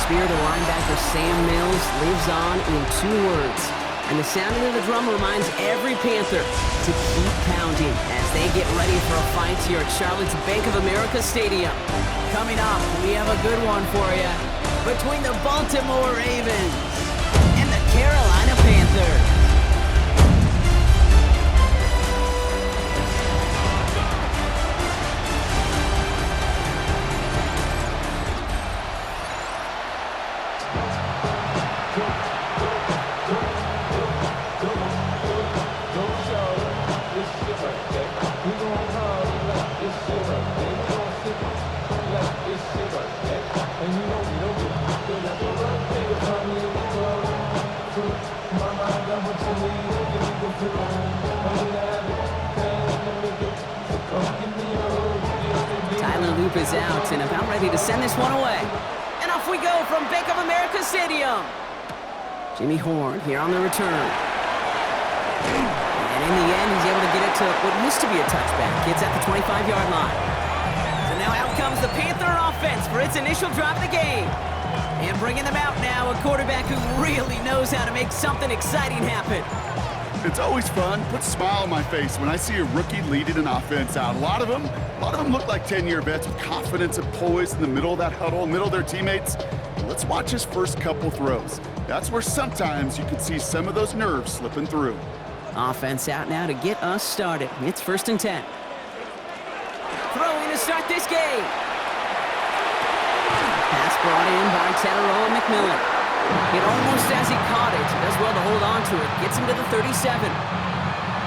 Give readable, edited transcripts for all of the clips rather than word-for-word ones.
spear to linebacker Sam Mills lives on in 2 words. And the sounding of the drum reminds every Panther to keep pounding as they get ready for a fight here at Charlotte's Bank of America Stadium. Coming up, we have a good one for you. Between the Baltimore Ravens and the Carolina Panthers. Is out and about ready to send this one away. And off we go from Bank of America Stadium. Jimmy Horn here on the return. And in the end, he's able to get it to what used to be a touchback. It's at the 25-yard line. So now out comes the Panther offense for its initial drive of the game. And bringing them out now, a quarterback who really knows how to make something exciting happen. It's always fun, puts a smile on my face when I see a rookie leading an offense out. A lot of them look like 10-year vets with confidence and poise in the middle of that huddle, middle of their teammates. Let's watch his first couple throws. That's where sometimes you can see some of those nerves slipping through. Offense out now to get us started. It's 1st and 10. Throwing to start this game. Pass brought in by Teteroa McMillan. Hit almost as he caught it. He does well to hold on to it. Gets him to the 37.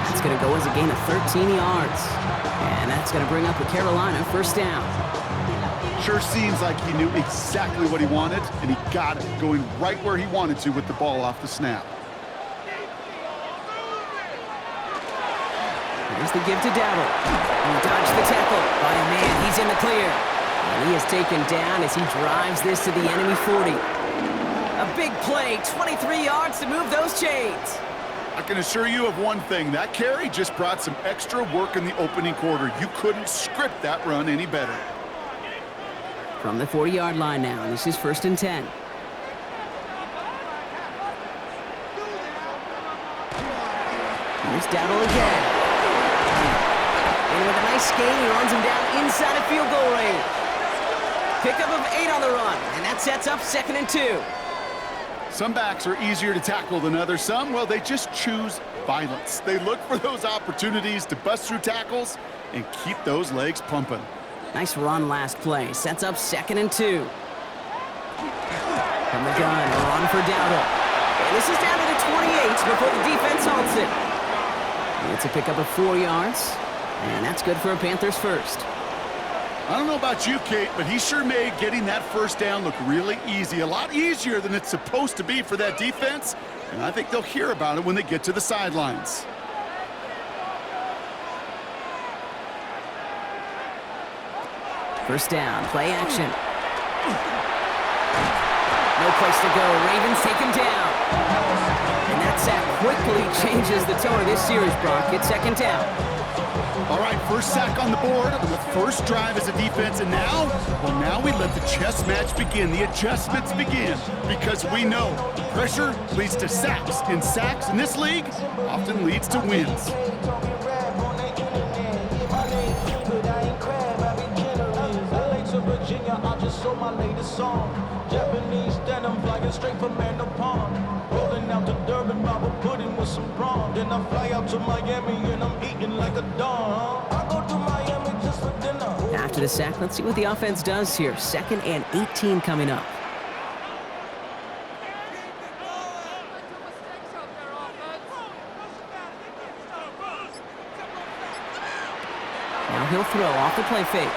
That's going to go as a gain of 13 yards. And that's going to bring up a Carolina 1st down. Sure seems like he knew exactly what he wanted, and he got it, going right where he wanted to with the ball off the snap. Here's the give to Dowdle. He dodged the tackle. But man, he's in the clear. And he is taken down as he drives this to the enemy 40. A big play, 23 yards to move those chains. I can assure you of one thing. That carry just brought some extra work in the opening quarter. You couldn't script that run any better. From the 40-yard line now, this is 1st and 10. Here's Dowdle again. And with a nice gain, he runs him down inside of field goal range. Pickup of 8 on the run, and that sets up 2nd and 2. Some backs are easier to tackle than others. Some, well, they just choose violence. They look for those opportunities to bust through tackles and keep those legs pumping. Nice run last play. Sets up 2nd and 2. From the gun, a run for Dowdle. And this is down to the 28 before the defense halts it. It's a pickup of 4 yards, and that's good for a Panthers 1st. I don't know about you, Kate, but he sure made getting that 1st down look really easy. A lot easier than it's supposed to be for that defense. And I think they'll hear about it when they get to the sidelines. First down, play action. No place to go. Ravens take him down. And that sack quickly changes the tone of this series, Brock. It's 2nd down. All right, first sack on the board on the first drive as a defense, and now we let the chess match begin, the adjustments begin, because we know pressure leads to sacks, and sacks in this league often leads to wins. Japanese denim flying straight from rolling out to Durban, Bible pudding with some prawn. Then I fly out to Miami and I'm eating like a don. I go to Miami just for dinner. After the sack, let's see what the offense does here. 2nd and 18 coming up. Now he'll throw off the play fake.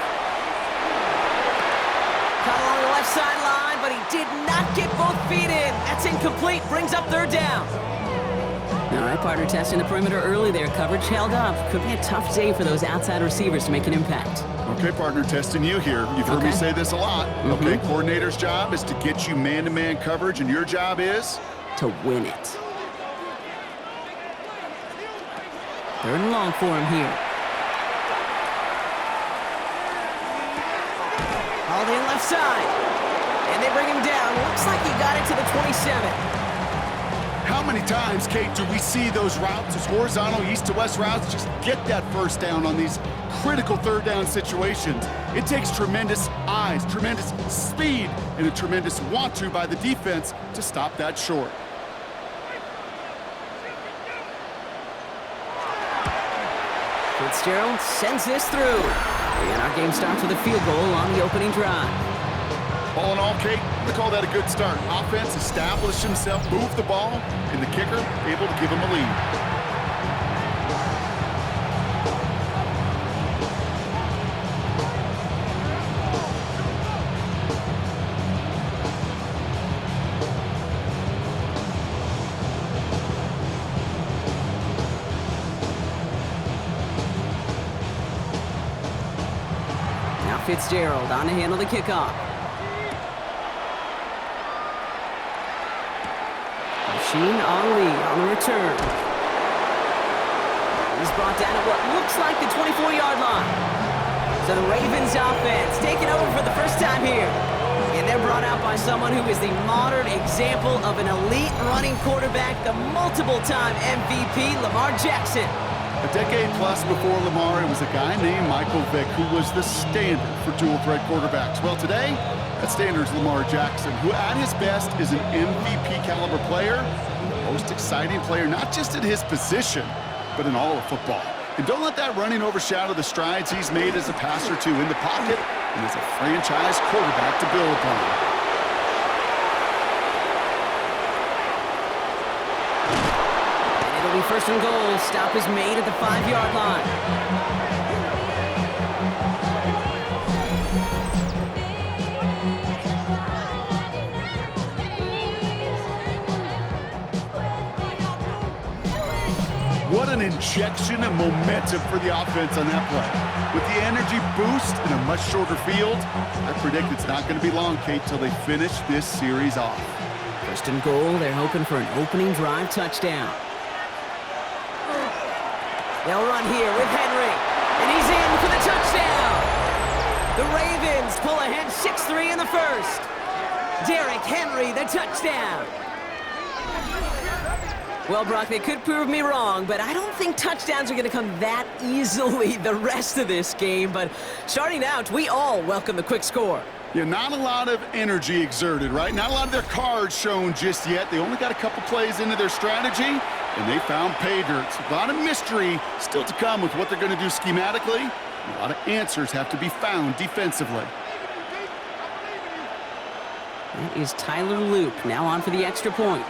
Caught along the left sideline, but he did not get both feet in. That's incomplete. Brings up 3rd down. All right, partner, testing the perimeter early there. Coverage held up. Could be a tough day for those outside receivers to make an impact. Okay, partner, testing you here. You've heard me say this a lot. Okay, coordinator's job is to get you man-to-man coverage, and your job is? To win it. 3rd and long for him here. All the left side. And they bring him down. Looks like he got it to the 27. How many times, Kate, do we see those routes, those horizontal east-to-west routes, just get that first down on these critical third down situations? It takes tremendous eyes, tremendous speed, and a tremendous want-to by the defense to stop that short. Fitzgerald sends this through. And our game starts with a field goal on the opening drive. All in all, Kate, I'm going to call that a good start. Offense established himself, moved the ball, and the kicker able to give him a lead. Now Fitzgerald on to handle the kickoff. Ali on the return. He's brought down at what looks like the 24-yard line. So the Ravens offense taking over for the first time here. And they're brought out by someone who is the modern example of an elite running quarterback, the multiple-time MVP, Lamar Jackson. A decade plus before Lamar, it was a guy named Michael Vick who was the standard for dual-threat quarterbacks. Well, today, that standard is Lamar Jackson, who at his best is an MVP-caliber player, the most exciting player, not just at his position, but in all of football. And don't let that running overshadow the strides he's made as a passer, too, in the pocket and as a franchise quarterback to build upon. First and goal. Stop is made at the 5-yard line. What an injection of momentum for the offense on that play. With the energy boost in a much shorter field, I predict it's not going to be long, Kate, till they finish this series off. First and goal. They're hoping for an opening drive touchdown. They'll run here with Henry, and he's in for the touchdown. The Ravens pull ahead 6-3 in the first. Derrick Henry, the touchdown. Well, Brock, they could prove me wrong, but I don't think touchdowns are going to come that easily the rest of this game. But starting out, we all welcome the quick score. Yeah, not a lot of energy exerted, right? Not a lot of their cards shown just yet. They only got a couple plays into their strategy, and they found pay dirt. A lot of mystery still to come with what they're going to do schematically. A lot of answers have to be found defensively. That is Tyler Luke, now on for the extra point.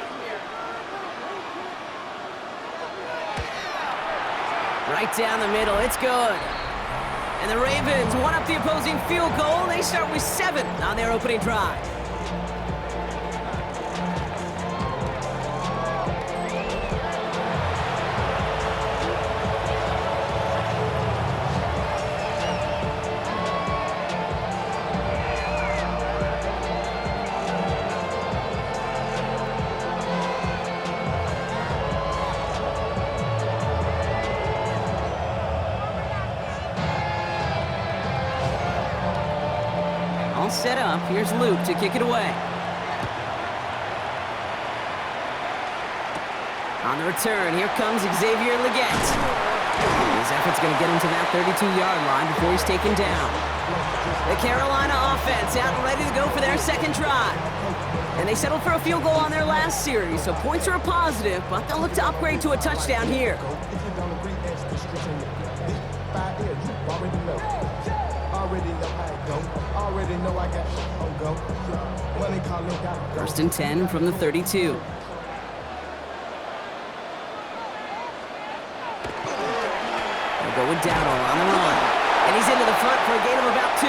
Right down the middle, it's good. And the Ravens one up the opposing field goal. They start with 7 on their opening drive. Set up. Here's Luke to kick it away. On the return, here comes Xavier Legette. His effort's going to get him to that 32-yard line before he's taken down. The Carolina offense out and ready to go for their second drive. And they settled for a field goal on their last series, so points are a positive, but they'll look to upgrade to a touchdown here. First and 10 from the 32. They'll go with Dowdle on the run. And he's into the front for a gain of about 2.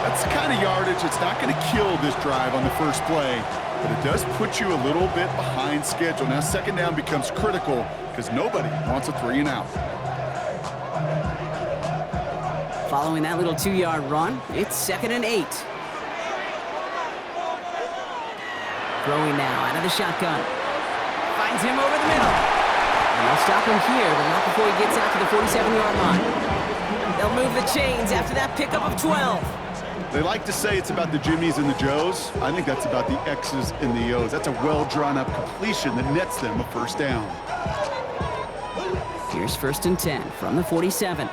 That's the kind of yardage that's not going to kill this drive on the first play, but it does put you a little bit behind schedule. Now second down becomes critical because nobody wants a 3 and out. Following that little 2-yard run, it's 2nd and 8. Throwing now out of the shotgun. Finds him over the middle. And they'll stop him here, but not before he gets out to the 47-yard line. They'll move the chains after that pickup of 12. They like to say it's about the Jimmies and the Joes. I think that's about the X's and the O's. That's a well-drawn-up completion that nets them a first down. Here's 1st and 10 from the 47.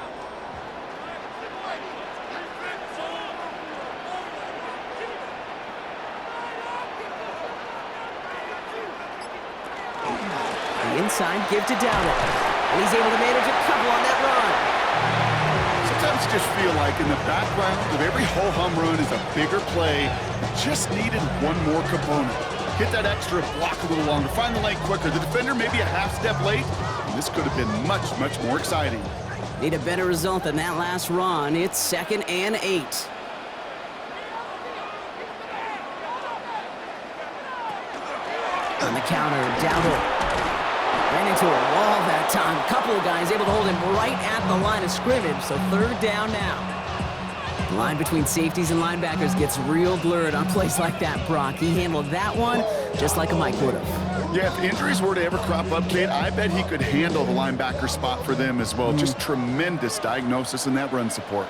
The inside give to Dowdle. And he's able to manage a couple on that run. Sometimes you just feel like in the background of every ho-hum run is a bigger play. Just needed one more component. Hit that extra block a little longer, find the lane quicker. The defender maybe a half step late, and this could have been much, much more exciting. Need a better result than that last run. It's 2nd and 8. On the counter, Dowdle. Ran into a wall that time. A couple of guys able to hold him right at the line of scrimmage, so 3rd down now. The line between safeties and linebackers gets real blurred on plays like that, Brock. He handled that one just like a Mike would have. Yeah, if injuries were to ever crop up, Kate, I bet he could handle the linebacker spot for them as well. Just tremendous diagnosis in that run support.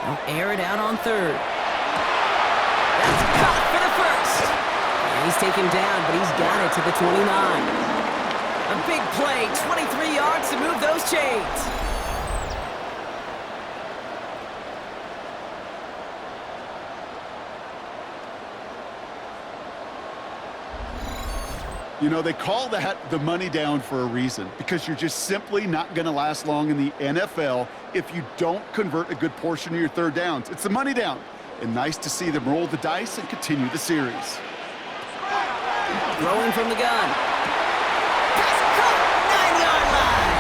They'll air it out on 3rd. That's caught for the 1st. He's taken down, but he's got it to the 29. A big play, 23 yards to move those chains. You know, they call that the money down for a reason, because you're just simply not going to last long in the NFL if you don't convert a good portion of your 3rd downs. It's the money down. And nice to see them roll the dice and continue the series. Throwing from the gun. Pass caught, 9-yard line.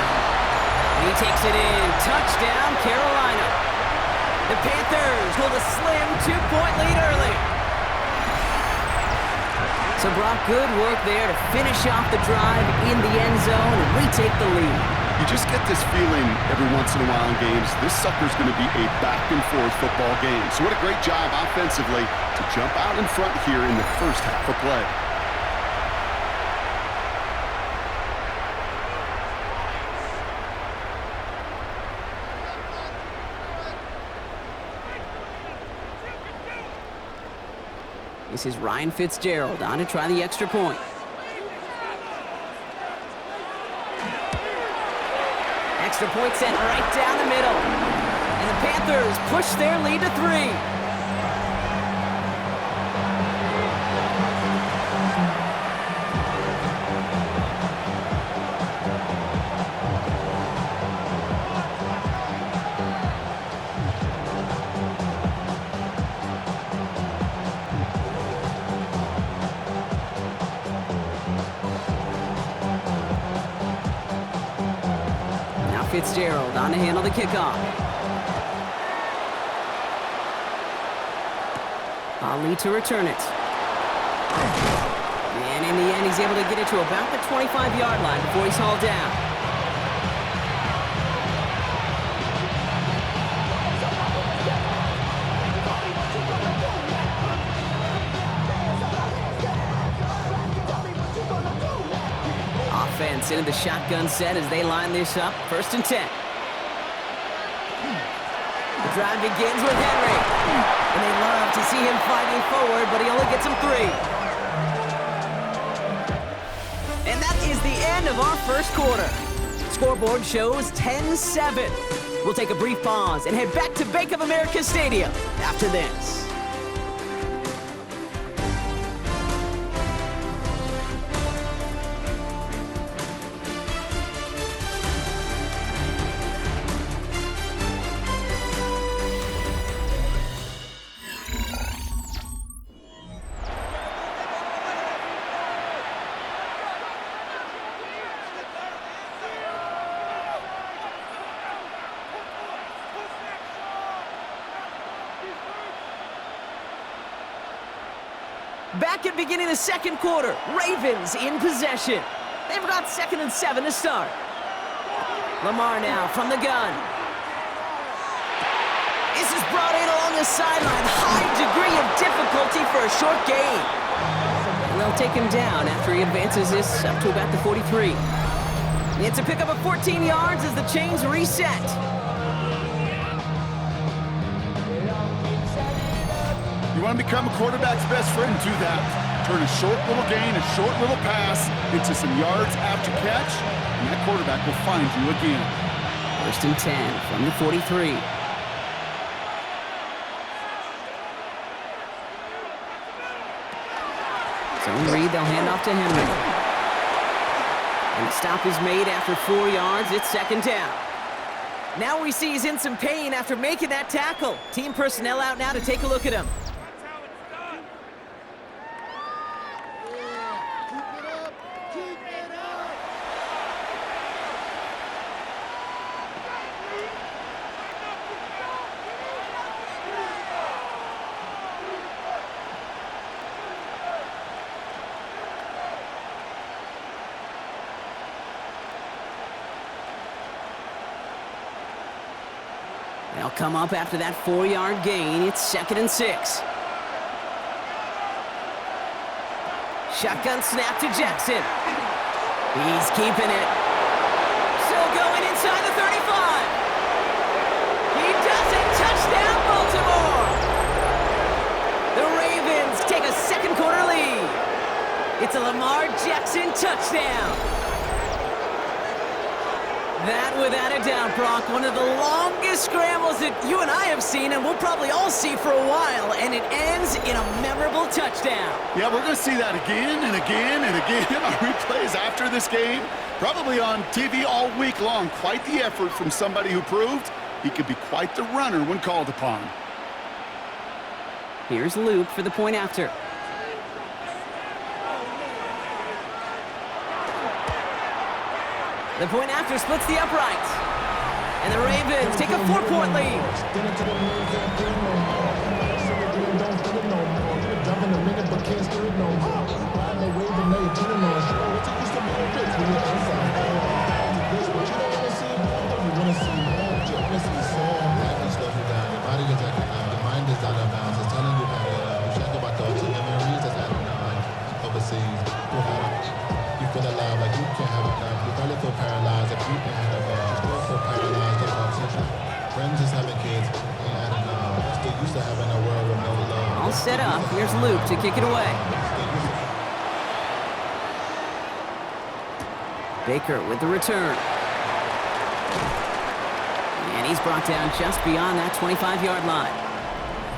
He takes it in. Touchdown, Carolina. The Panthers hold a slim 2-point lead early. So Brock, good work there to finish off the drive in the end zone and retake the lead. You just get this feeling every once in a while in games, this sucker's going to be a back-and-forth football game. So what a great job offensively to jump out in front here in the first half of play. This is Ryan Fitzgerald on to try the extra point. Extra point sent right down the middle. And the Panthers push their lead to 3. Fitzgerald on to handle the kickoff. Ali to return it. And in the end, he's able to get it to about the 25-yard line before he's hauled down. Offense into the shotgun set as they line this up. 1st and 10. The drive begins with Henry. And they love to see him fighting forward, but he only gets him 3. And that is the end of our first quarter. Scoreboard shows 10-7. We'll take a brief pause and head back to Bank of America Stadium after this. Back at beginning of the second quarter, Ravens in possession. They've got 2nd and 7 to start. Lamar now from the gun. This is brought in along the sideline. High degree of difficulty for a short gain. And they'll take him down after he advances this up to about the 43. It's a pickup of 14 yards as the chains reset. want to become a quarterback's best friend, do that. Turn a short little gain, a short little pass into some yards after catch, and that quarterback will find you again. 1st and 10 from the 43. Zone read, they'll hand off to Henry. And the stop is made after 4 yards. It's 2nd down. Now we see he's in some pain after making that tackle. Team personnel out now to take a look at him. They'll come up after that 4-yard gain. It's 2nd and 6. Shotgun snap to Jackson. He's keeping it. Still going inside the 35. He does it. Touchdown, Baltimore. The Ravens take a second quarter lead. It's a Lamar Jackson touchdown. That, without a doubt, Brock, one of the longest scrambles that you and I have seen, and we'll probably all see for a while, and it ends in a memorable touchdown. Yeah, we're going to see that again and again and again on replays after this game. Probably on TV all week long. Quite the effort from somebody who proved he could be quite the runner when called upon. Here's Luke for the point after. The point after splits the uprights. And the Ravens take a 4-point lead. All set up. Here's Luke to kick it away. Baker with the return. And he's brought down just beyond that 25-yard line.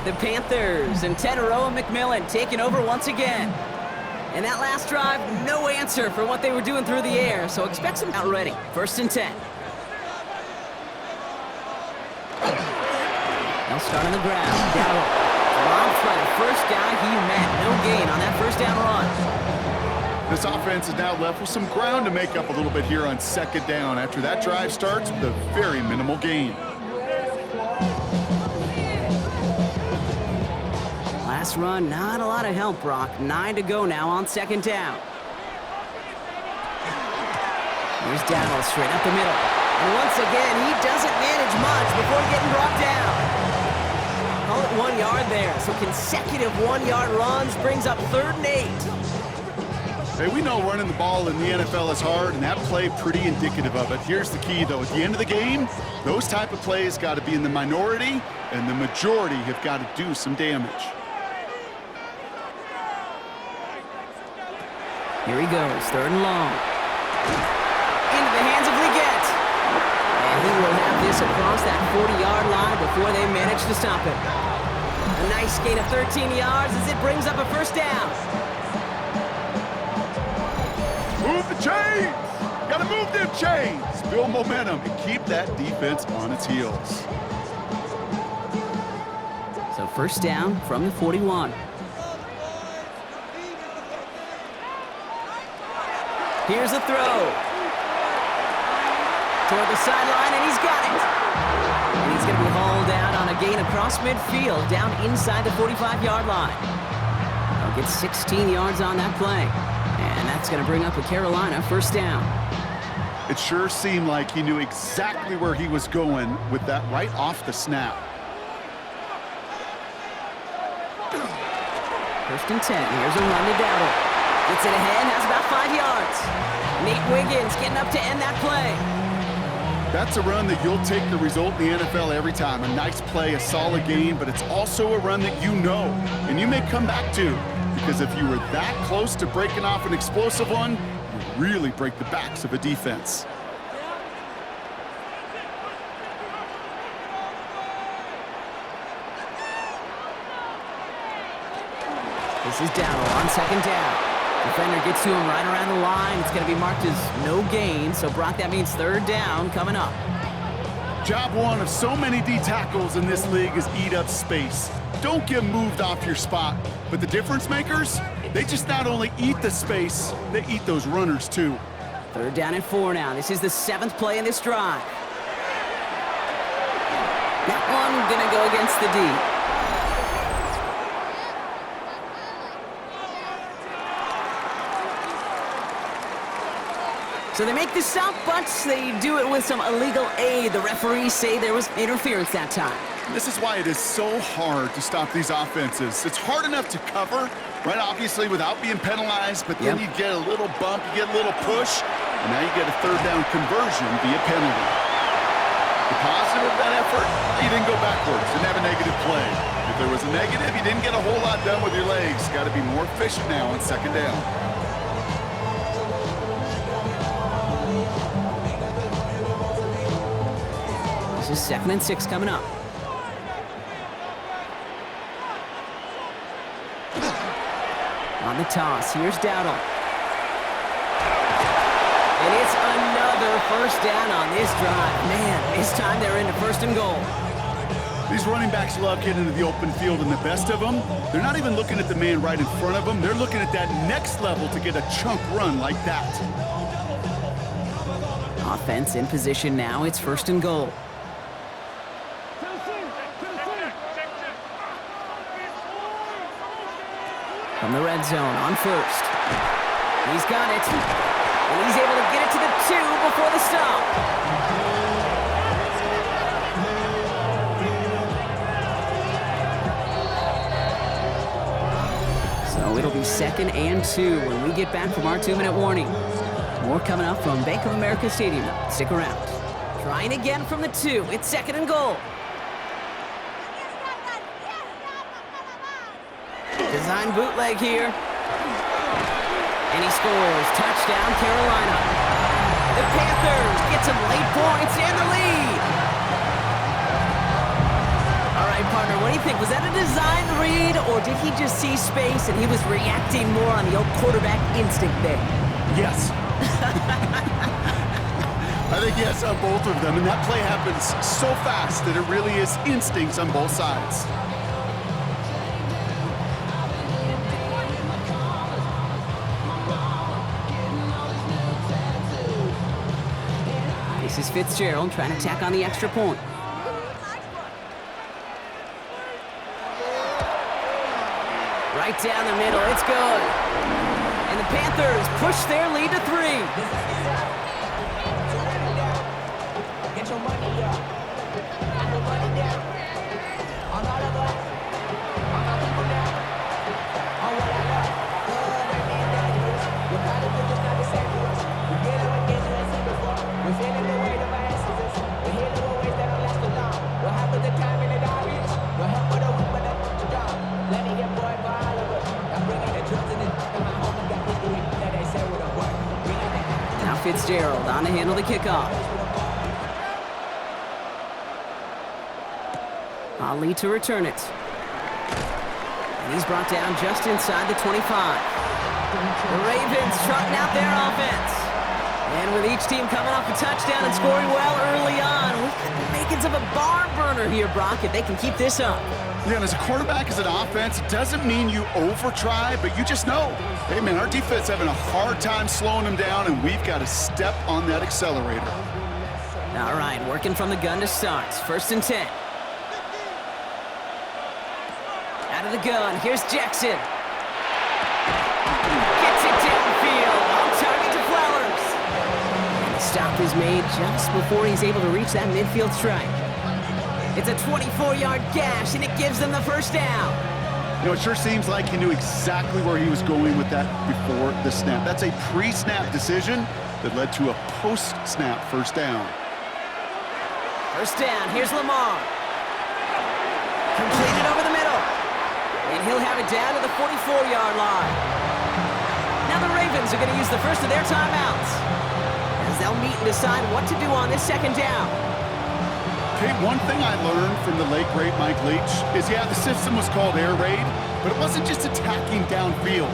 The Panthers and Teteroa McMillan taking over once again. And that last drive, no answer for what they were doing through the air, so expect some out ready. 1st and 10. They'll start on the ground. Dowell. Robbed by the first guy he met. No gain on that 1st down run. This offense is now left with some ground to make up a little bit here on 2nd down after that drive starts with a very minimal gain. Last run, not a lot of help, Brock. 9 to go now on 2nd down. Here's Dowell straight up the middle. And once again, he doesn't manage much before getting brought down. Call it 1 yard there. So consecutive 1-yard runs brings up 3rd and 8. Hey, we know running the ball in the NFL is hard, and that play pretty indicative of it. Here's the key, though. At the end of the game, those type of plays got to be in the minority, and the majority have got to do some damage. Here he goes, 3rd and long. Into the hands of Leggett. And he will have this across that 40-yard line before they manage to stop him. A nice gain of 13 yards as it brings up a 1st down. Move the chains! Gotta move them chains! Build momentum and keep that defense on its heels. So 1st down from the 41. Here's a throw. Toward the sideline, and he's got it. And he's going to be hauled out on a gain across midfield, down inside the 45-yard line. They'll get 16 yards on that play. And that's going to bring up a Carolina 1st down. It sure seemed like he knew exactly where he was going with that right off the snap. 1st and 10. Here's a run to Dowell. Gets it ahead, has about 5 yards. Nate Wiggins getting up to end that play. That's a run that you'll take the result in the NFL every time. A nice play, a solid game, but it's also a run that you know and you may come back to, because if you were that close to breaking off an explosive one, you really break the backs of a defense. This is Dowdle on second down. Defender gets to him right around the line. It's going to be marked as no gain, so Brock, that means third down coming up. Job one of so many D tackles in this league is eat up space. Don't get moved off your spot. But the difference makers, they just not only eat the space, they eat those runners too. Third down and 4 now. This is the 7th play in this drive. That one going to go against the D. So they make the stop, but they do it with some illegal aid. The referees say there was interference that time. This is why it is so hard to stop these offenses. It's hard enough to cover, right, obviously, without being penalized, but then you get a little bump, you get a little push, and now you get a third down conversion via penalty. The positive of that effort, you didn't go backwards, didn't have a negative play. If there was a negative, you didn't get a whole lot done with your legs. Got to be more efficient now on second down. This is 2nd and 6 coming up. On the toss, here's Dowdle. And it's another first down on this drive. Man, this time they're into 1st and goal. These running backs love getting into the open field, and the best of them, they're not even looking at the man right in front of them. They're looking at that next level to get a chunk run like that. Offense in position now. It's 1st and goal. From the red zone on 1st. He's got it. And he's able to get it to the 2 before the stop. So it'll be 2nd and 2 when we get back from our 2-minute warning. More coming up from Bank of America Stadium. Stick around. Trying again from the 2. It's 2nd and goal. Design bootleg here. And he scores. Touchdown, Carolina. The Panthers get some late points and the lead. All right, partner, what do you think? Was that a design read, or did he just see space and he was reacting more on the old quarterback instinct there? Yes. I think yes on both of them, and that play happens so fast that it really is instincts on both sides. This is Fitzgerald trying to tack on the extra point. Right down the middle, it's good. And the Panthers push their lead to 3. Get your money up. Get your money down. On all of us. On my people now. On what I love. Good and dangerous. We're probably just not the same to us. We get it again, you ain't seen before. We're feeling the weight of our ancestors. We're healing the ways that don't last too long. What happened to time in the diaries? No help for the weak, but that's what you done. Letting your boy for all of us. I'm bringing the drugs in and my homie got the heat that they say would have worked. Now Fitzgerald on to handle the kickoff. Ali to return it. And he's brought down just inside the 25. The Ravens trotting out their offense. And with each team coming off a touchdown and scoring well early on, we've got the makings of a barn burner here, Brock, if they can keep this up. Yeah, and as a quarterback, as an offense, it doesn't mean you over-try, but you just know, hey, man, our defense having a hard time slowing them down, and we've got to step on that accelerator. All right, working from the gun to start. 1st and 10. Out of the gun, here's Jackson. Gets it downfield, on target to Flowers. And the stop is made just before he's able to reach that midfield strike. It's a 24-yard gash, and it gives them the 1st down. You know, it sure seems like he knew exactly where he was going with that before the snap. That's a pre-snap decision that led to a post-snap 1st down. First down, here's Lamar. Completed over the middle. And he'll have it down to the 44-yard line. Now the Ravens are going to use the first of their timeouts, as they'll meet and decide what to do on this second down. Okay, one thing I learned from the late, great Mike Leach is, yeah, the system was called air raid, but it wasn't just attacking downfield.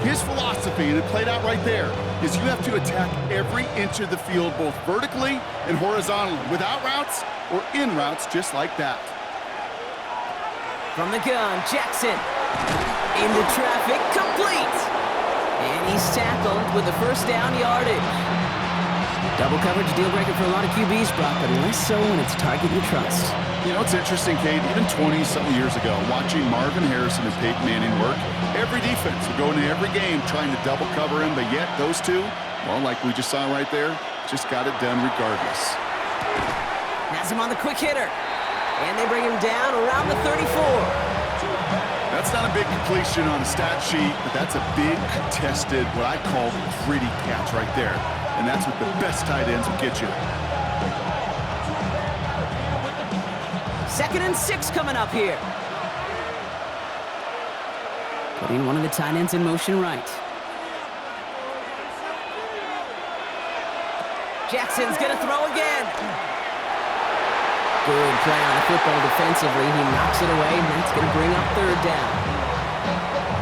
His philosophy, and it played out right there, is you have to attack every inch of the field, both vertically and horizontally, without routes or in routes, just like that. From the gun, Jackson. Into traffic, complete. And he's tackled with the first down yardage. Double coverage deal breaker for a lot of QBs, Brock, but less so when it's a target you trust. You know, it's interesting, Kate, even 20-something years ago, watching Marvin Harrison and Peyton Manning work, every defense would go into every game trying to double cover him, but yet those two, well, like we just saw right there, just got it done regardless. Has him on the quick hitter. And they bring him down around the 34. That's not a big completion on the stat sheet, but that's a big contested, what I call gritty catch right there. And that's what the best tight ends will get you. 2nd and 6 coming up here. Putting one of the tight ends in motion right. Jackson's gonna throw again. Good play on the football defensively. He knocks it away, and that's gonna bring up 3rd down.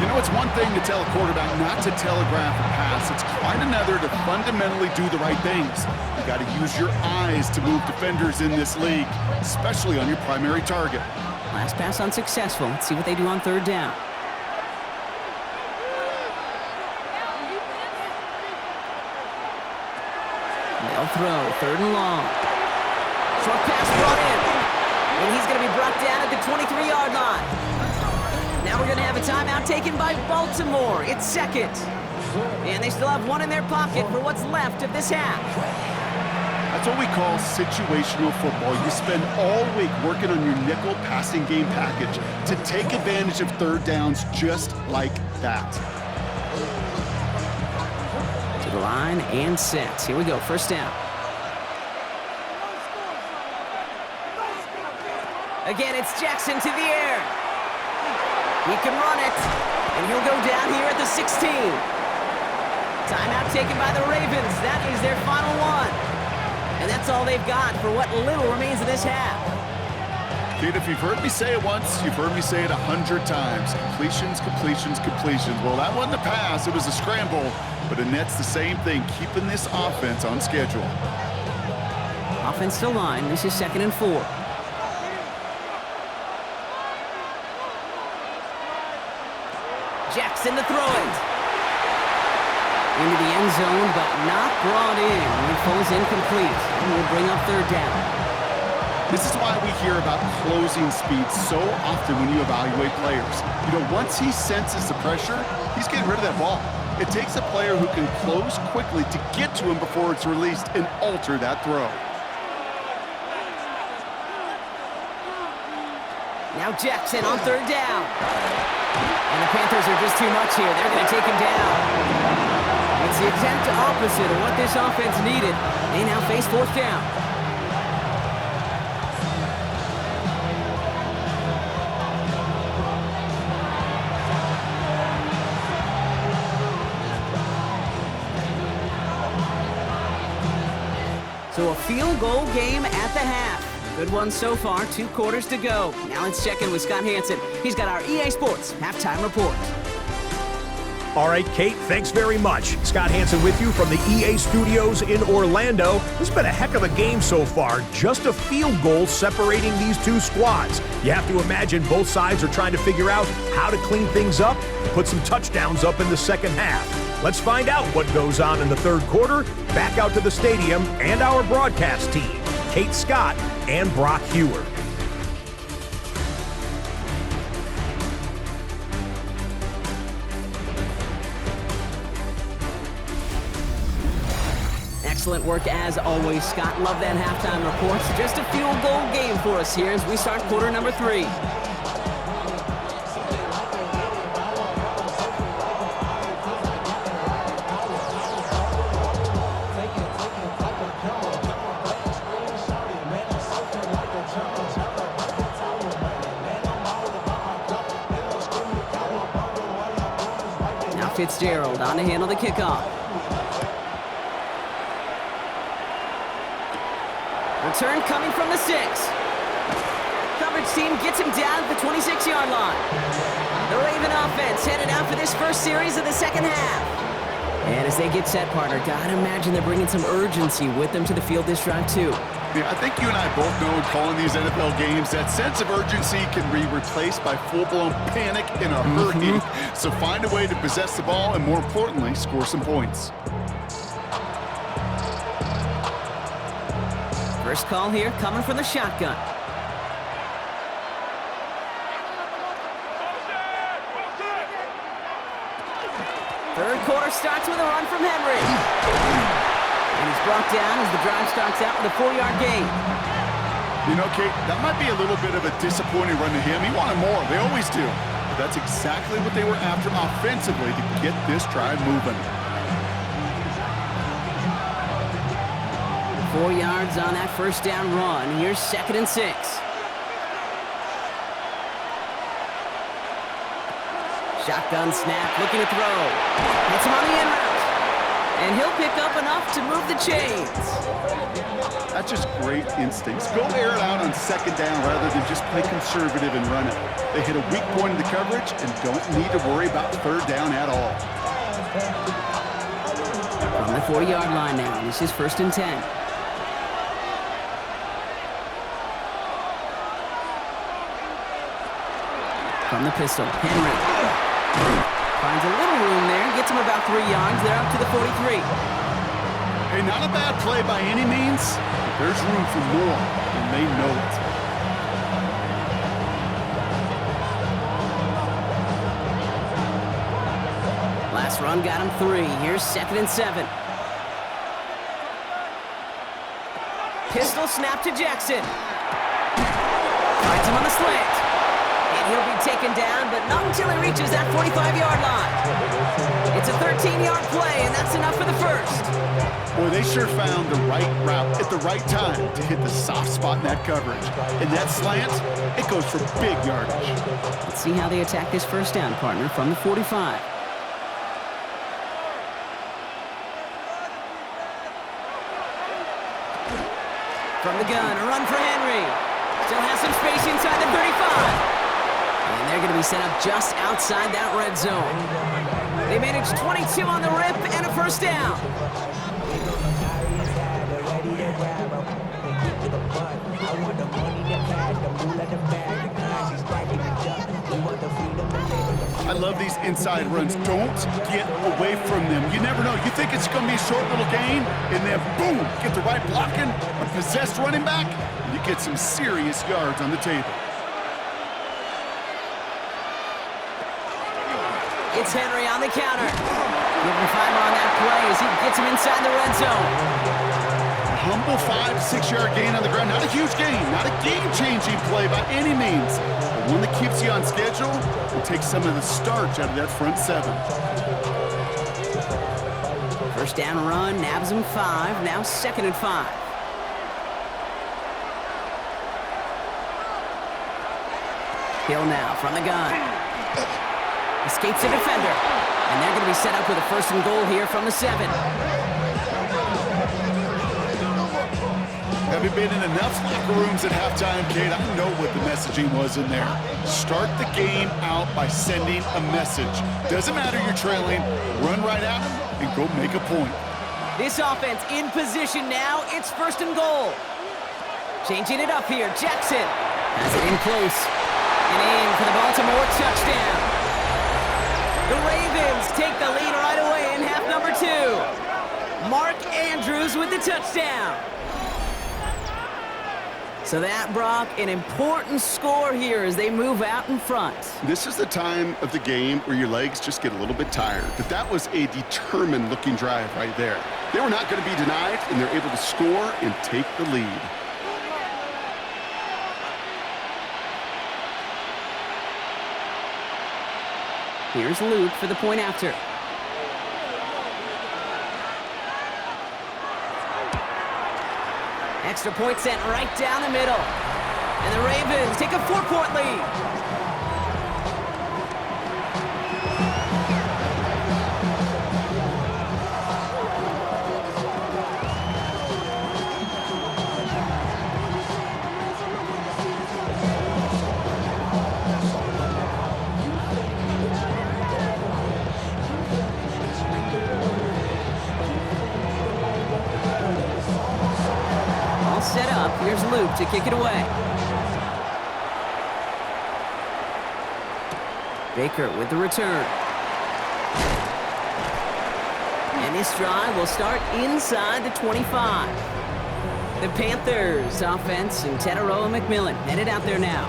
You know, it's one thing to tell a quarterback not to telegraph a pass. It's quite another to fundamentally do the right things. You got to use your eyes to move defenders in this league, especially on your primary target. Last pass unsuccessful. Let's see what they do on 3rd down. They'll throw 3rd and long. Short pass brought in. And he's going to be brought down at the 23-yard line. Now we're going to have a timeout taken by Baltimore. It's 2nd. And they still have one in their pocket for what's left of this half. That's what we call situational football. You spend all week working on your nickel passing game package to take advantage of 3rd downs just like that. To the line and set. Here we go, 1st down. Again, it's Jackson to the air. He can run it, and he'll go down here at the 16. Timeout taken by the Ravens. That is their final one. And that's all they've got for what little remains of this half. Kid, if you've heard me say it once, you've heard me say it 100 times. Completions, completions, completions. Well, that wasn't a pass. It was a scramble. But Annette's the same thing, keeping this offense on schedule. Offense to line. This is 2nd and 4. Jackson to throw it. Into the end zone, but not brought in. He falls incomplete, and will bring up 3rd down. This is why we hear about closing speed so often when you evaluate players. You know, once he senses the pressure, he's getting rid of that ball. It takes a player who can close quickly to get to him before it's released and alter that throw. Now Jackson on 3rd down. And the Panthers are just too much here. They're going to take him down. It's the exact opposite of what this offense needed. They now face 4th down. So a field goal game at the half. Good one so far, 2 quarters to go. Now let's check in with Scott Hansen. He's got our EA Sports halftime report. All right, Kate, thanks very much. Scott Hansen with you from the EA Studios in Orlando. This has been a heck of a game so far. Just a field goal separating these two squads. You have to imagine both sides are trying to figure out how to clean things up and put some touchdowns up in the second half. Let's find out what goes on in the 3rd quarter. Back out to the stadium and our broadcast team, Kate Scott and Brock Hewer. Excellent work as always, Scott. Love that halftime report. Just a field goal game for us here as we start quarter number 3. Fitzgerald on to handle the kickoff. Return coming from the 6. Coverage team gets him down at the 26-yard line. The Raven offense headed out for this first series of the second half. And as they get set, partner, gotta imagine they're bringing some urgency with them to the field this drive, too. Yeah, I think you and I both know in calling these NFL games that sense of urgency can be replaced by full-blown panic in a hurry. So find a way to possess the ball and, more importantly, score some points. First call here coming from the shotgun. Third quarter starts with a run from Henry. And he's brought down as the drive starts out with a 4-yard gain. You know, Kate, that might be a little bit of a disappointing run to him. He wanted more. They always do. But that's exactly what they were after offensively to get this drive moving. 4 yards on that first down run. Here's 2nd and 6. Shotgun snap, looking to throw. Hits him on the in route. And he'll pick up enough to move the chains. That's just great instincts. Go air it out on 2nd down rather than just play conservative and run it. They hit a weak point in the coverage and don't need to worry about 3rd down at all. From the 40-yard line now, this is 1st and 10. From the pistol, Henry. Finds a little room there, gets him about 3 yards. They're up to the 43. Hey, not a bad play by any means, but there's room for more, and they know it. Last run got him 3. Here's 2nd and 7. Pistol snap to Jackson. Finds him on the slant. And he'll be taken down, but not until he reaches that 45-yard line. It's a 13-yard play, and that's enough for the first. Boy, they sure found the right route at the right time to hit the soft spot in that coverage. And that slant, it goes for big yardage. Let's see how they attack this first down, partner, from the 45. From the gun, a run for Henry. Still has some space inside the 35. And they're going to be set up just outside that red zone. They managed 22 on the rip and a first down. I love these inside runs. Don't get away from them. You never know. You think it's going to be a short little gain, and then boom, get the right blocking, a possessed running back, and you get some serious yards on the table. It's Henry on the counter. Giving 5 on that play as he gets him inside the red zone. A humble 5 to 6 yard gain on the ground. Not a huge gain, not a game-changing play by any means, but one that keeps you on schedule and takes some of the starch out of that front 7. First down run, nabs him 5, now 2nd and 5. Hill now from the gun. Escapes the defender. And they're going to be set up with a 1st and goal here from the 7. Having been in enough locker rooms at halftime, Kate, I know what the messaging was in there. Start the game out by sending a message. Doesn't matter you're trailing, run right at them and go make a point. This offense in position now. It's 1st and goal. Changing it up here. Jackson has it in close. And in for the Baltimore touchdown. The Ravens take the lead right away in half number 2. Mark Andrews with the touchdown. So that, Brock, an important score here as they move out in front. This is the time of the game where your legs just get a little bit tired. But that was a determined-looking drive right there. They were not going to be denied, and they're able to score and take the lead. Here's Luke for the point after. Extra point sent right down the middle. And the Ravens take a 4-point lead. move to kick it away. Baker with the return. And this drive will start inside the 25. The Panthers offense and Tedero and McMillan headed out there now.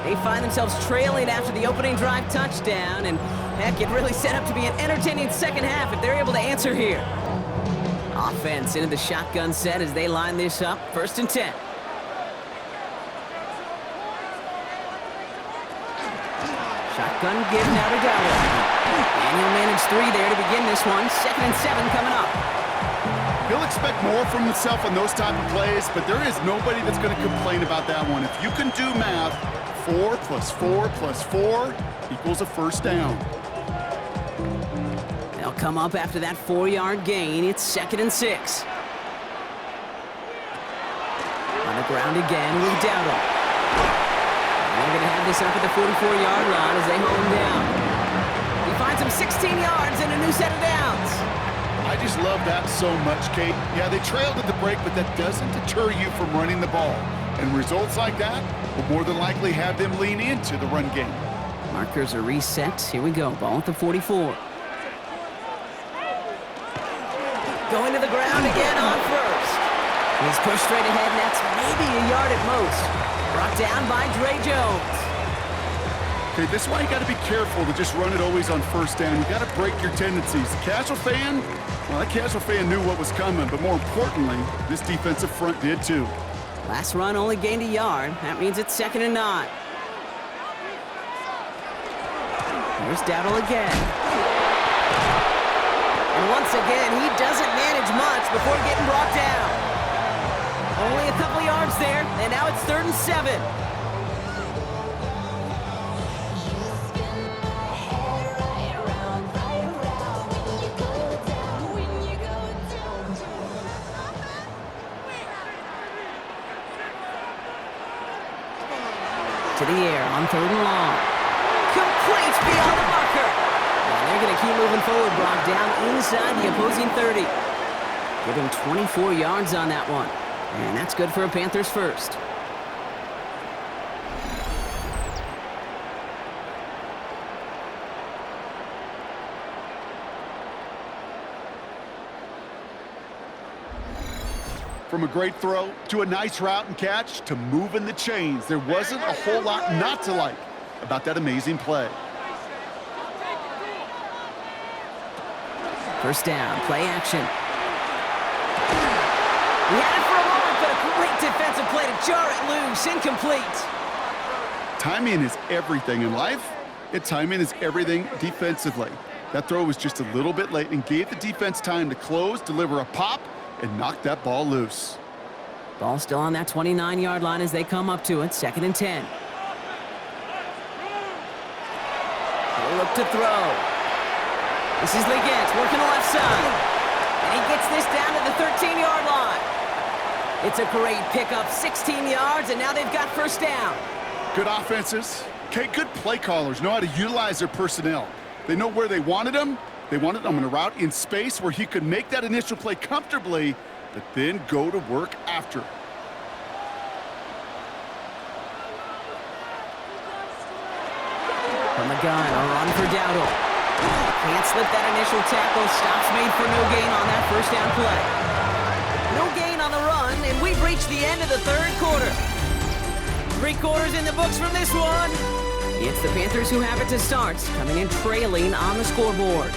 They find themselves trailing after the opening drive touchdown, and heck, it really set up to be an entertaining second half if they're able to answer here. Offense into the shotgun set as they line this up, 1st and 10. Shotgun give now to Dowdle. And he'll manage 3 there to begin this one. 2nd and 7 coming up. He'll expect more from himself on those type of plays, but there is nobody that's going to complain about that one. If you can do math, 4 plus 4 plus 4 equals a first down. They'll come up after that 4-yard gain. It's 2nd and 6. On the ground again with Dowdle. They're going to have this up at the 44-yard line as they hold him down. He finds him 16 yards and a new set of downs. I just love that so much, Kate. Yeah, they trailed at the break, but that doesn't deter you from running the ball. And results like that will more than likely have them lean into the run game. Markers are reset. Here we go. Ball at the 44. Going to the ground again on first. He's pushed straight ahead, and that's maybe a yard at most. Brought down by Dre Jones. Okay, this is why you got to be careful to just run it always on first down. You got to break your tendencies. The casual fan, well, that casual fan knew what was coming, but more importantly, this defensive front did too. Last run only gained a yard. That means it's 2nd and 9. Here's Dowdle again. And once again, he doesn't manage much before getting brought down. Only a couple yards there, and now it's 3rd and 7. To the air on 3rd and long. Complete beyond the marker. And they're going to keep moving forward. Brought down inside the opposing 30. Give him 24 yards on that one. And that's good for a Panthers first. From a great throw to a nice route and catch to moving the chains, there wasn't a whole lot not to like about that amazing play. First down, play action. He had it for a moment, but a great defensive play to jar it loose, incomplete. Timing is everything in life, and timing is everything defensively. That throw was just a little bit late and gave the defense time to close, deliver a pop, and knock that ball loose. Ball still on that 29-yard line as they come up to it, 2nd and 10. He'll look to throw. This is Leggett working the left side. And he gets this down to the 13-yard line. It's a great pickup, 16 yards, and now they've got first down. Good offenses. Okay, good play callers know how to utilize their personnel. They know where they wanted them. They wanted him on a route in space where he could make that initial play comfortably, but then go to work after. From the gun, a run for Dowdle. Can't slip that initial tackle. Stops made for no gain on that first down play. No gain on the run, and we've reached the end of the 3rd quarter. 3 quarters in the books from this one. It's the Panthers who have it to start, coming in trailing on the scoreboard.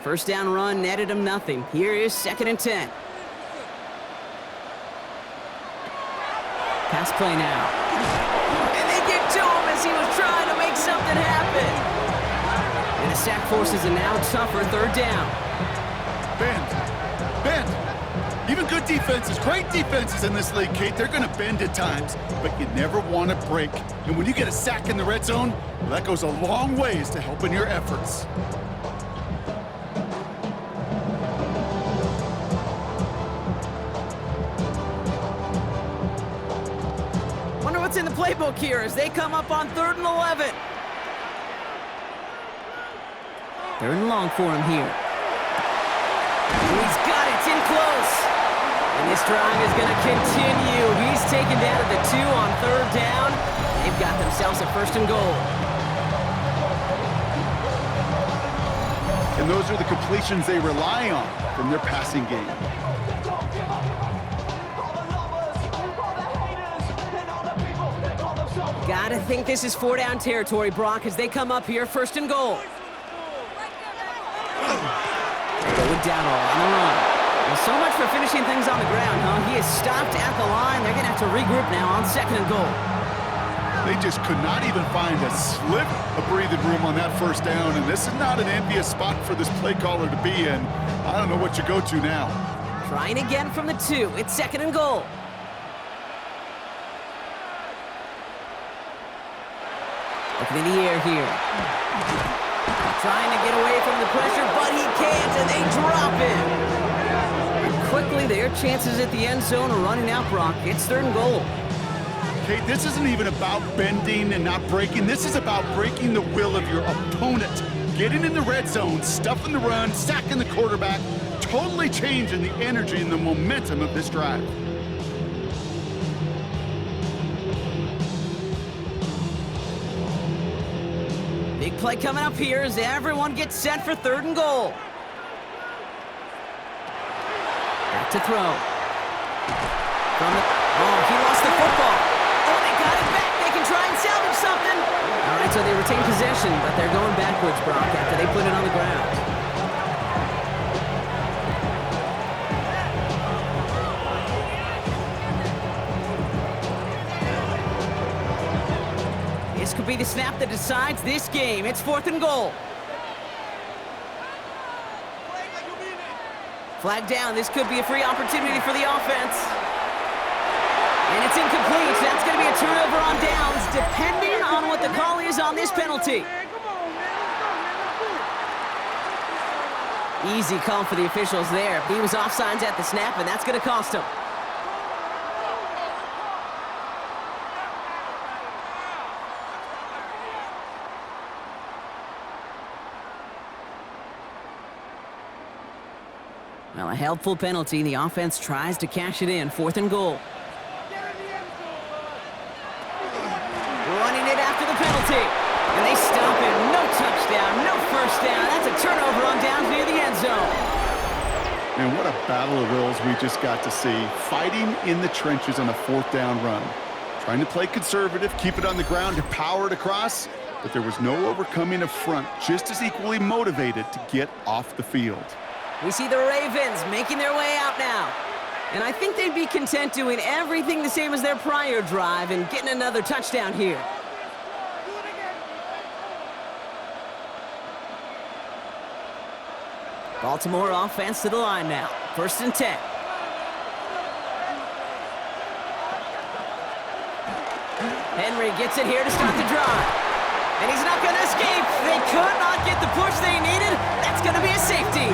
First down run netted him nothing. Here is 2nd and 10. Pass play now. And they get to him as he was trying to make something happen. And the sack forces a now tougher 3rd down. Man, Even good defenses, great defenses in this league, Kate, they're going to bend at times, but you never want to break. And when you get a sack in the red zone, well, that goes a long ways to helping your efforts. Wonder what's in the playbook here as they come up on 3rd and 11. 3rd and long for him here. He's got it. It's in close. And this drive is going to continue. He's taken down at the 2 on 3rd down. They've got themselves a 1st and goal. And those are the completions they rely on from their passing game. Gotta think this is 4-down territory, Brock, as they come up here, 1st and goal. Going down all on the run. Well, so much for finishing things on the ground, huh? He is stopped at the line. They're going to have to regroup now on 2nd and goal. They just could not even find a slip of breathing room on that 1st down, and this is not an envious spot for this play caller to be in. I don't know what you go to now. Trying again from the 2. It's 2nd and goal. Looking in the air here. Trying to get away from the pressure, but he can't, and they drop it. And quickly, their chances at the end zone are running out, Brock. It's 3rd and goal. Kate, this isn't even about bending and not breaking. This is about breaking the will of your opponent. Getting in the red zone, stuffing the run, sacking the quarterback, totally changing the energy and the momentum of this drive. Big play coming up here as everyone gets set for 3rd and goal. Back to throw. He lost the football. Oh, they got it back. They can try and salvage something. All right, so they retain possession, but they're going backwards, Brock, after they put it on the ground. This could be the snap that decides this game. It's 4th and goal. Flag down. This could be a free opportunity for the offense. And it's incomplete. That's going to be a turnover on downs, depending on what the call is on this penalty. Easy call for the officials there. He was offsides at the snap, and that's going to cost him. Well, a helpful penalty. The offense tries to cash it in. 4th and goal. Running it after the penalty. And they stop it. No touchdown, no 1st down. That's a turnover on downs near the end zone. And what a battle of wills we just got to see. Fighting in the trenches on a 4th down run. Trying to play conservative, keep it on the ground, to power it across. But there was no overcoming a front just as equally motivated to get off the field. We see the Ravens making their way out now. And I think they'd be content doing everything the same as their prior drive and getting another touchdown here. Baltimore offense to the line now. 1st and 10. Henry gets it here to start the drive. And he's not going to escape. They could not get the push they needed. That's going to be a safety.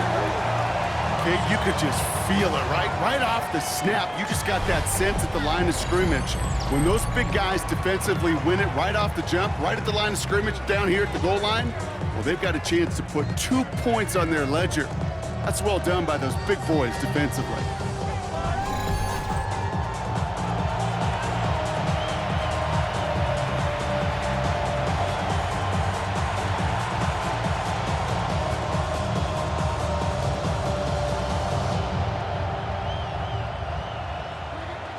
Okay, you could just feel it, right? Right off the snap, you just got that sense at the line of scrimmage. When those big guys defensively win it right off the jump, right at the line of scrimmage down here at the goal line, well, they've got a chance to put 2 points on their ledger. That's well done by those big boys defensively.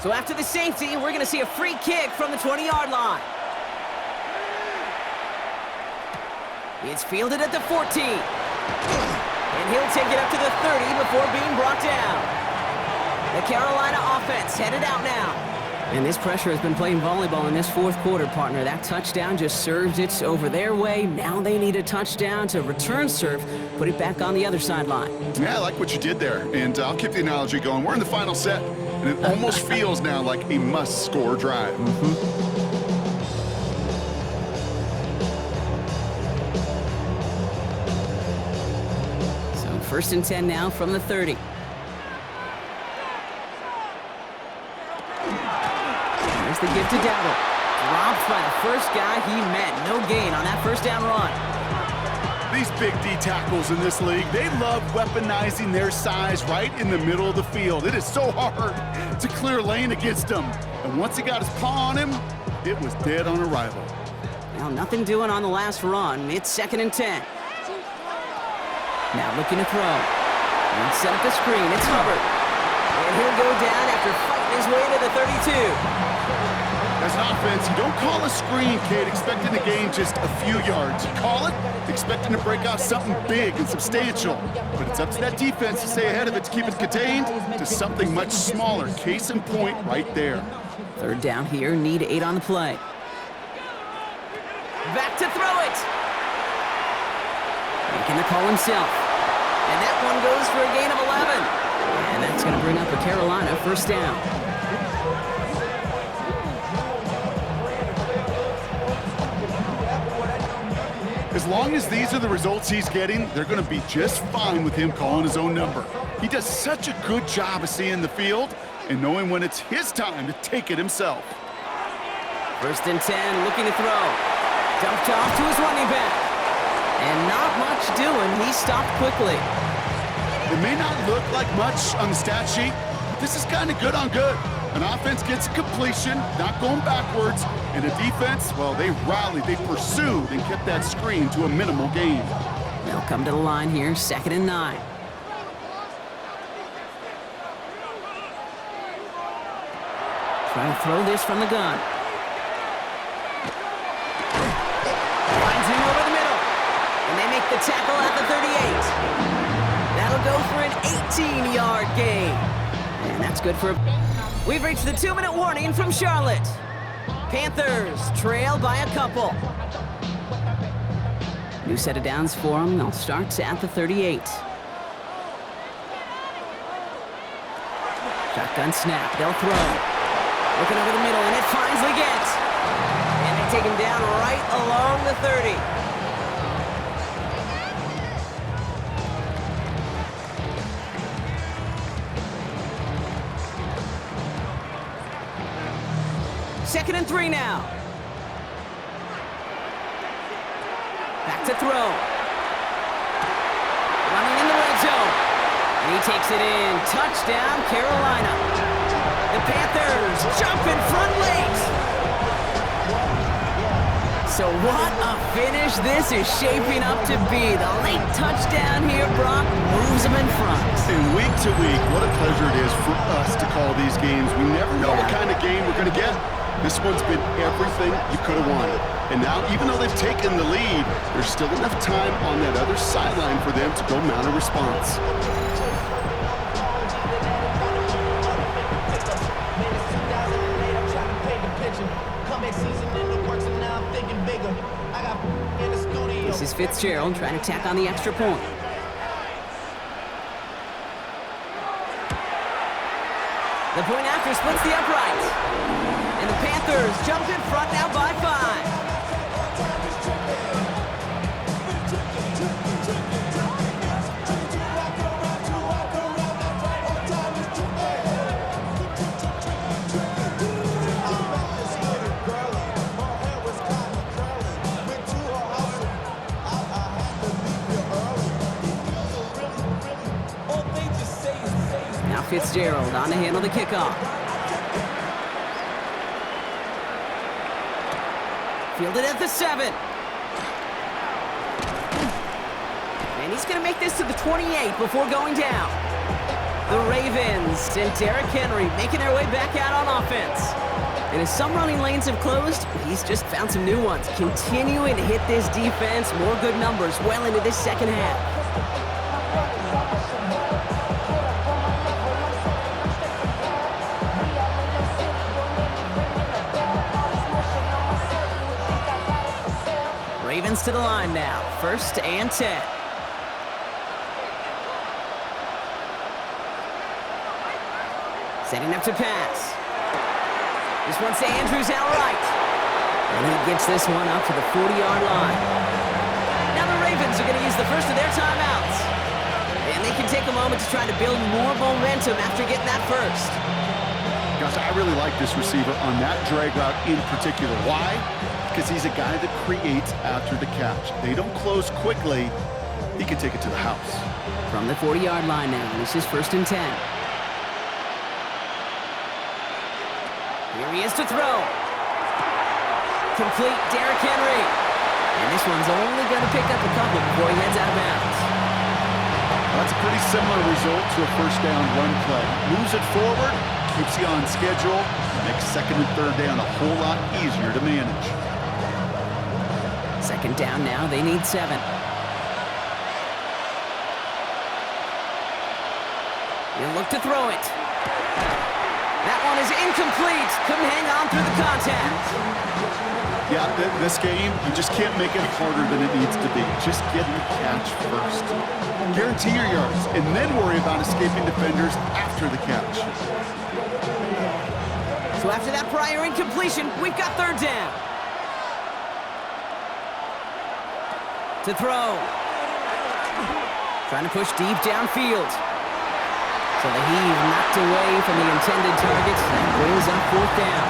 So after the safety, we're going to see a free kick from the 20-yard line. It's fielded at the 14. And he'll take it up to the 30 before being brought down. The Carolina offense headed out now. And this pressure has been playing volleyball in this fourth quarter, partner. That touchdown just served it over their way. Now they need a touchdown to return serve, put it back on the other sideline. Yeah, I like what you did there. And I'll keep the analogy going. We're in the final set, and it almost feels now like a must-score drive. So 1st and 10 now from the 30. The give to Dowdle. Dropped by the first guy he met. No gain on that first down run. These big D tackles in this league, they love weaponizing their size right in the middle of the field. It is so hard to clear lane against them. And once he got his paw on him, it was dead on arrival. Now nothing doing on the last run. It's 2nd and 10. Now looking to throw. And set up the screen. It's Hubbard. And he'll go down after fighting his way to the 32. As an offense, you don't call a screen, kid, expecting to gain just a few yards. You call it expecting to break out something big and substantial. But it's up to that defense to stay ahead of it, to keep it contained to something much smaller. Case in point right there. 3rd down here, need 8 on the play. Back to throw it. Making the call himself. And that one goes for a gain of 11. And that's going to bring up a Carolina 1st down. As long as these are the results he's getting, they're going to be just fine with him calling his own number. He does such a good job of seeing the field and knowing when it's his time to take it himself. 1st and 10, looking to throw. Dumped off to his running back. And not much doing. He stopped quickly. It may not look like much on the stat sheet, but this is kind of good on good. An offense gets a completion, not going backwards, and a defense, well, they rallied, they pursued, and kept that screen to a minimal gain. They'll come to the line here, 2nd and 9. Trying to throw this from the gun. Finds him over the middle, and they make the tackle at the 38. That'll go for an 18-yard gain. And that's good for... We've reached the 2-minute warning from Charlotte. Panthers trail by a couple. New set of downs for them. They'll start at the 38. Shotgun snap. They'll throw. Looking over the middle, and it finds Leggett. And they take him down right along the 30. Second and 3 now. Back to throw. Running in the red zone. And he takes it in. Touchdown, Carolina. The Panthers jump in front late. So what a finish this is shaping up to be. The late touchdown here, Brock, moves them in front. And week to week, what a pleasure it is for us to call these games. We never know what kind of game we're going to get. This one's been everything you could have wanted. And now, even though they've taken the lead, there's still enough time on that other sideline for them to go mount a response. This is Fitzgerald trying to tack on the extra point. The point after splits the upright. And the Panthers jump in front now by 5. Now Fitzgerald on to handle the kickoff. Fielded at the 7. And he's going to make this to the 28 before going down. The Ravens and Derrick Henry making their way back out on offense. And as some running lanes have closed, he's just found some new ones. Continuing to hit this defense, more good numbers well into this second half. runs to the line now. 1st and 10. Setting up to pass. This one's to Andrews outright. And he gets this one up to the 40-yard line. Now the Ravens are going to use the first of their timeouts. And they can take a moment to try to build more momentum after getting that first. Gosh, I really like this receiver on that drag route in particular. Why? Because he's a guy that creates after the catch. They don't close quickly. He can take it to the house. From the 40-yard line now, this is 1st and 10. Here he is to throw. Complete, Derrick Henry. And this one's only going to pick up a couple before he heads out of bounds. That's a pretty similar result to a first down run play. Moves it forward, keeps you on schedule, makes 2nd and 3rd down a whole lot easier to manage. 2nd down now, they need 7. He'll look to throw it. That one is incomplete. Couldn't hang on through the contact. Yeah, this game, you just can't make it harder than it needs to be. Just get the catch first. Guarantee your yards, and then worry about escaping defenders after the catch. So after that prior incompletion, we've got 3rd down. To throw. Trying to push deep downfield. So the heave knocked away from the intended targets. That brings up 4th down.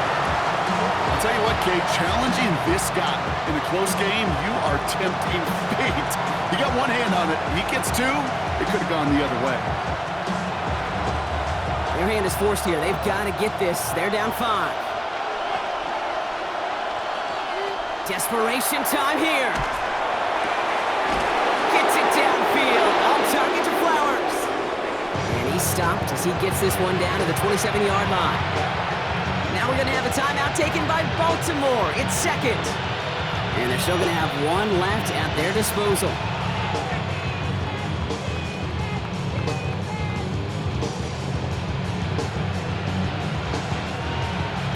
I'll tell you what, Kate, challenging this guy in a close game, you are tempting fate. You got one hand on it. He gets 2. It could have gone the other way. Their hand is forced here. They've got to get this. They're down 5. Desperation time here. Gets it downfield. On target to Flowers. And he's stopped as he gets this one down to the 27-yard line. Now we're going to have a timeout taken by Baltimore. It's 2nd. And they're still going to have one left at their disposal.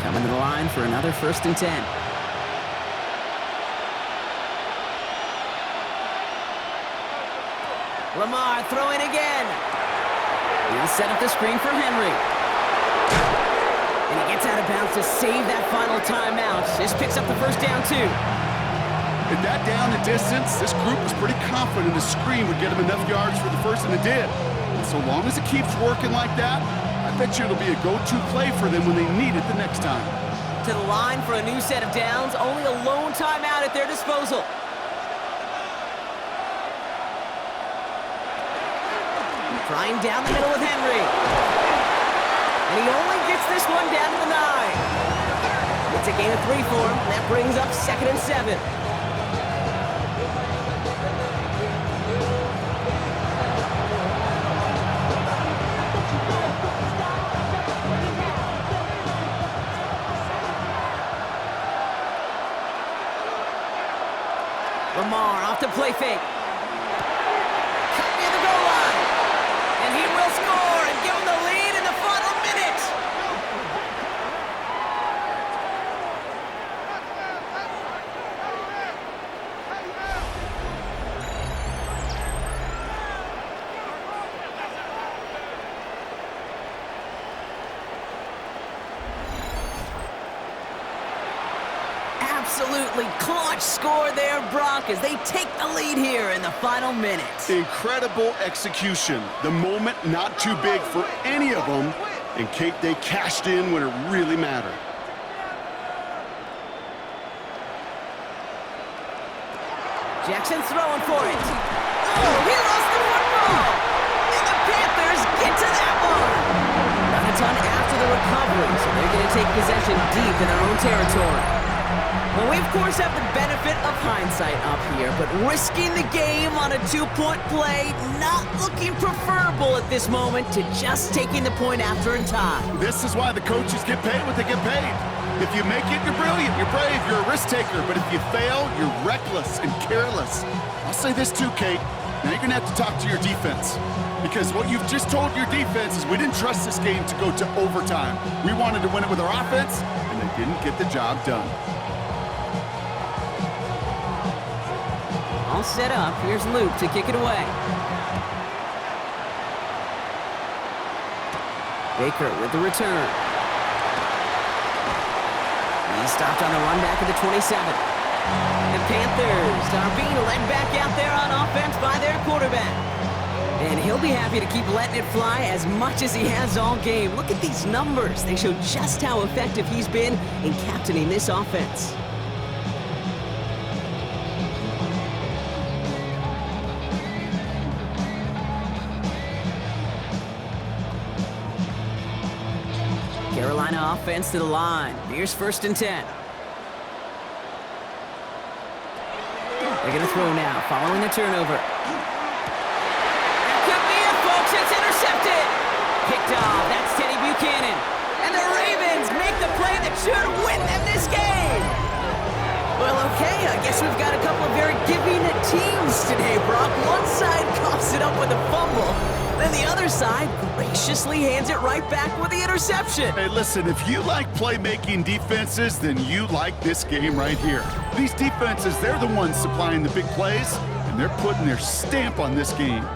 Coming to the line for another 1st and 10. Lamar throwing again. He'll set up the screen for Henry. And he gets out of bounds to save that final timeout. This picks up the 1st down, too. At that down and distance, this group was pretty confident the screen would get them enough yards for the first, and it did. And so long as it keeps working like that, I bet you it'll be a go-to play for them when they need it the next time. To the line for a new set of downs, only a lone timeout at their disposal. Trying down the middle with Henry. And he only gets this one down to the 9. It's a gain of 3 for him. That brings up 2nd and 7. Lamar off the play fake. Cut near the goal line. And he will score and give him the lead in the final minute. Absolutely clutch score there, Brock, as they take the lead here in the final minute. Incredible execution. The moment not too big for any of them. And Kate, they cashed in when it really mattered. Jackson throwing for it. Oh, he lost the football. And the Panthers get to that one. Not a ton after the recovery, so they're going to take possession deep in their own territory. Well, we, of course, have the benefit of hindsight up here, but risking the game on a 2-point play, not looking preferable at this moment to just taking the point after in time. This is why the coaches get paid what they get paid. If you make it, you're brilliant, you're brave, you're a risk taker. But if you fail, you're reckless and careless. I'll say this too, Kate. Now you're going to have to talk to your defense. Because what you've just told your defense is we didn't trust this game to go to overtime. We wanted to win it with our offense, and they didn't get the job done. All set up. Here's Luke to kick it away. Baker with the return. He's stopped on the run back at the 27. The Panthers are being led back out there on offense by their quarterback. And he'll be happy to keep letting it fly as much as he has all game. Look at these numbers. They show just how effective he's been in captaining this offense. Carolina offense to the line. Here's 1st and 10. They're going to throw now, following the turnover. That could be it, folks. It's intercepted. Picked off. That's Teddy Buchanan. And the Ravens make the play that should win them this game. Well, okay, I guess we've got a couple of very giving teams today, Brock. One side coughs it up with a fumble. Then the other side graciously hands it right back with the interception. Hey, listen, if you like playmaking defenses, then you like this game right here. These defenses, they're the ones supplying the big plays, and they're putting their stamp on this game.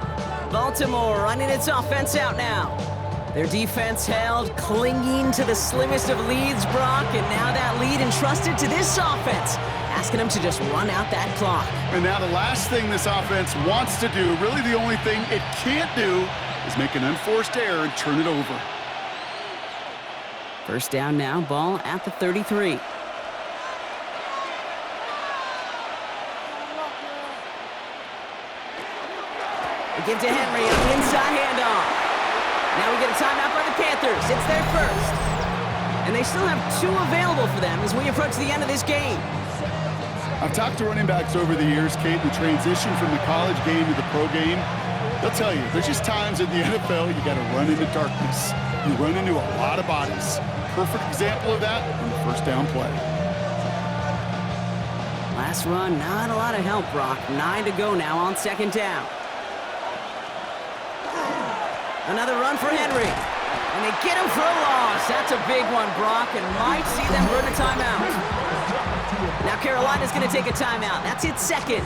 Baltimore running its offense out now. Their defense held, clinging to the slimmest of leads, Brock, and now that lead entrusted to this offense, asking them to just run out that clock. And now the last thing this offense wants to do, really the only thing it can't do, is make an unforced error and turn it over. 1st down now, ball at the 33. They give to Henry on the inside handoff. Now we get a timeout by the Panthers. It's their first. And they still have 2 available for them as we approach the end of this game. I've talked to running backs over the years, Kate, the transition from the college game to the pro game. They'll tell you, there's just times in the NFL you got to run into darkness. You run into a lot of bodies. Perfect example of that in the 1st down play. Last run, not a lot of help, Brock. 9 to go now on 2nd down. Another run for Henry. And they get him for a loss. That's a big one, Brock, and might see them burn a timeout. Now Carolina's going to take a timeout. That's its 2nd.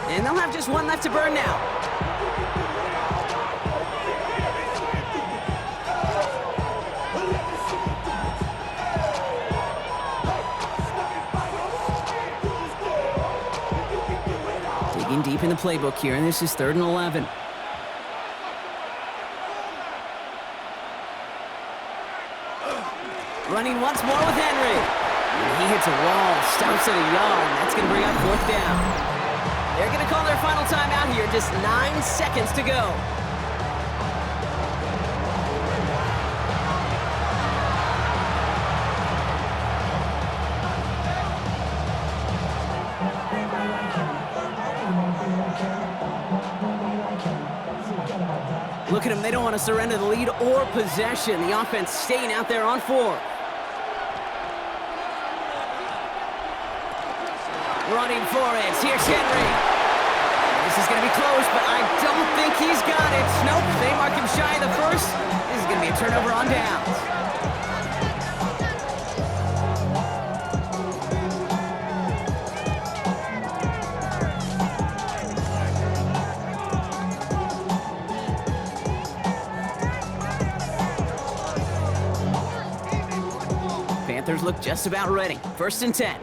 And they'll have just 1 left to burn now. Digging deep in the playbook here, and this is 3rd and 11. Running once more with Henry. And he hits a wall, stops at a yard. That's going to bring up 4th down. They're going to call their final timeout here. Just 9 seconds to go. Look at them. They don't want to surrender the lead or possession. The offense staying out there on 4. Running for it. Here's Henry. This is going to be close, but I don't think he's got it. Nope, they mark him shy of the 1st. This is going to be a turnover on downs. Panthers look just about ready. 1st and 10.